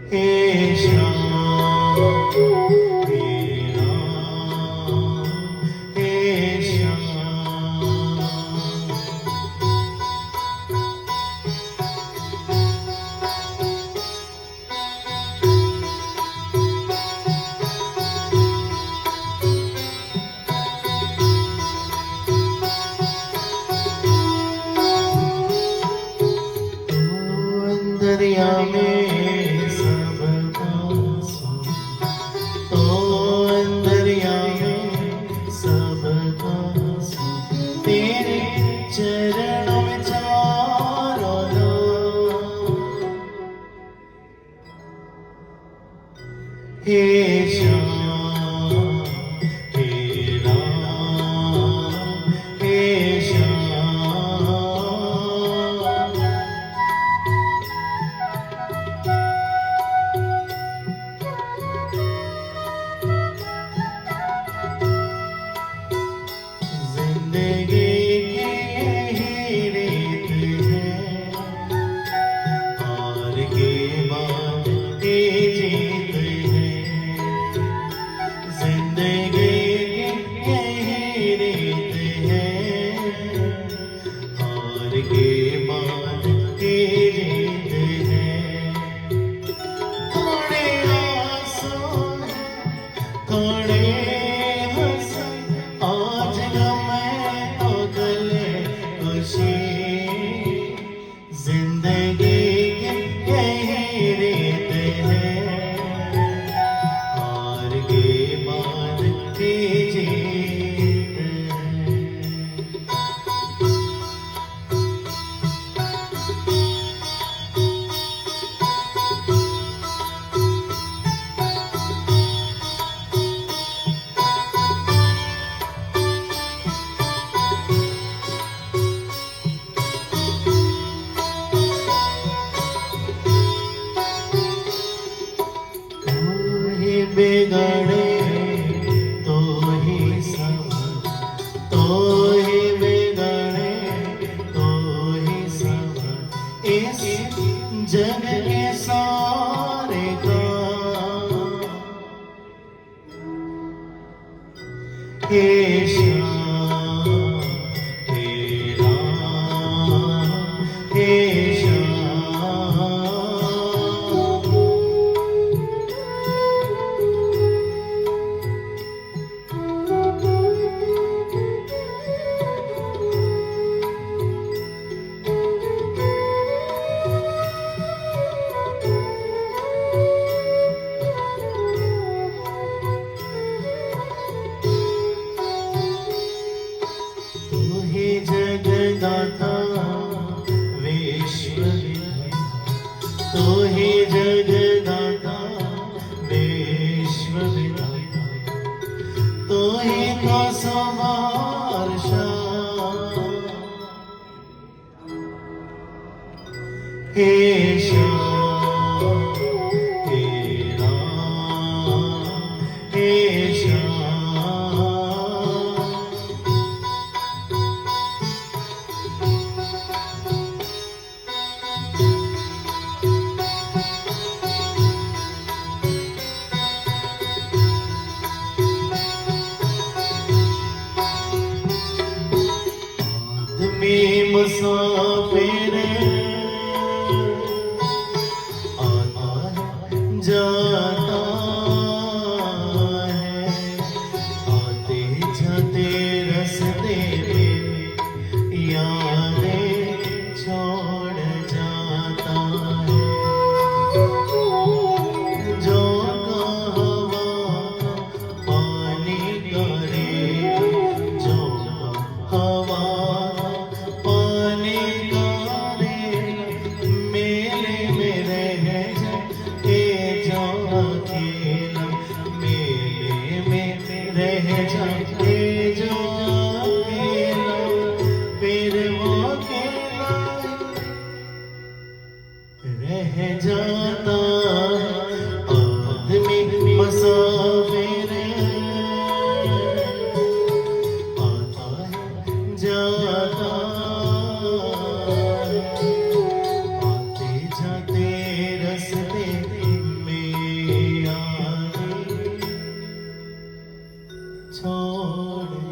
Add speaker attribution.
Speaker 1: हे श्याम हे राम हे श्याम। दरिया में सबका सुख, तो दरिया में सबका सुख, तेरे चरणों में चारों लोग। हे श्याम हे राम हे श्याम। जिंदगी यही रीत है, हार के बाद ही जीत है। जिंदगी यही रीत है, हार के बाद ही जीत है। थोड़े आंसू थोड़े आज गम तो गले खुशी। जिंदगी यही रीत है, हार के बाद ही जीत है। बिगड़े तो ही सब, तो ही बिगड़े तो ही सब, इस जग के सारे काम। हे श्याम हे राम हे श्याम। जगदाता विश्व विधाता, तू ही जगदाता विश्व विधाता, तू ही तो संहार शाह। हे श्याम हे राम हे श्याम। मुसाफिर आता है जाता है, आते जाते रास्ते में यादें छोड़ जाता है। जो हवा पानी करे, जो हवा रह जाते जो अकेला, फिर वो अकेला रह जाता। आदमी मुसाफिर आता है जाता, आते जाते रास्ते छोड़